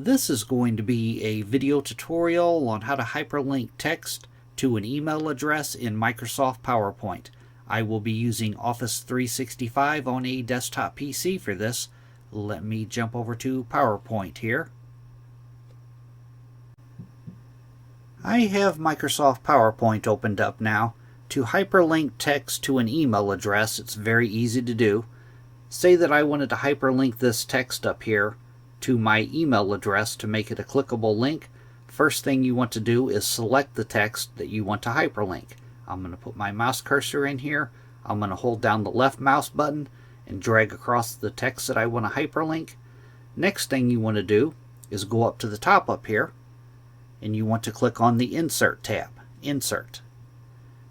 This is going to be a video tutorial on how to hyperlink text to an email address in Microsoft PowerPoint. I will be using Office 365 on a desktop PC for this. Let me jump over to PowerPoint here. I have Microsoft PowerPoint opened up now. To hyperlink text to an email address, it's very easy to do. Say that I wanted to hyperlink this text up here to my email address to make it a clickable link. First thing you want to do is select the text that you want to hyperlink. I'm going to put my mouse cursor in here. I'm going to hold down the left mouse button and drag across the text that I want to hyperlink. Next thing you want to do is go up to the top up here and you want to click on the Insert tab. Insert.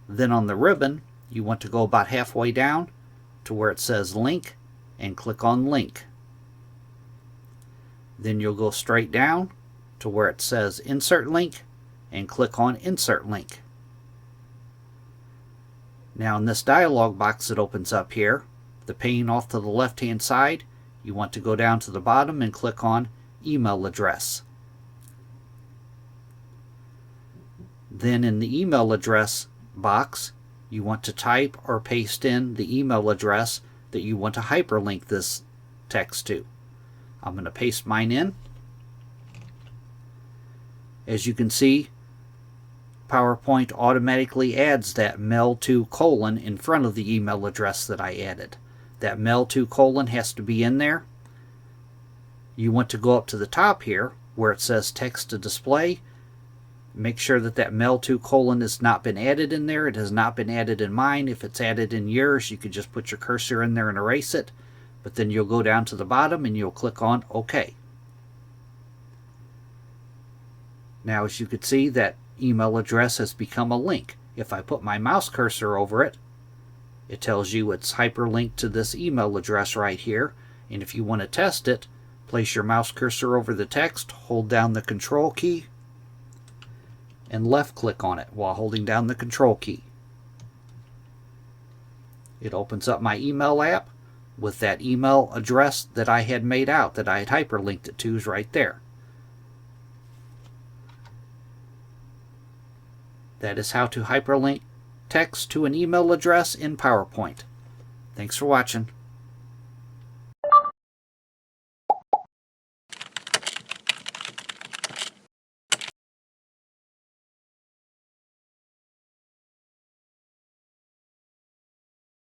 Then on the ribbon, you want to go about halfway down to where it says Link and click on Link. Then you'll go straight down to where it says Insert Link and click on Insert Link. Now in this dialog box that opens up here, the pane off to the left hand side, you want to go down to the bottom and click on Email Address. Then in the email address box, you want to type or paste in the email address that you want to hyperlink this text to. I'm going to paste mine in. As you can see, PowerPoint automatically adds that mail-to colon in front of the email address that I added. That mail-to colon has to be in there. You want to go up to the top here where it says text to display. Make sure that that mail-to colon has not been added in there. It has not been added in mine. If it's added in yours, you could just put your cursor in there and erase it. But then you'll go down to the bottom and you'll click on OK. Now as you can see, that email address has become a link. If I put my mouse cursor over it, it tells you it's hyperlinked to this email address right here. And if you want to test it, place your mouse cursor over the text, hold down the Control key, and left click on it while holding down the Control key. It opens up my email app with that email address that I had made out, that I had hyperlinked it to, is right there. That is how to hyperlink text to an email address in PowerPoint. Thanks for watching.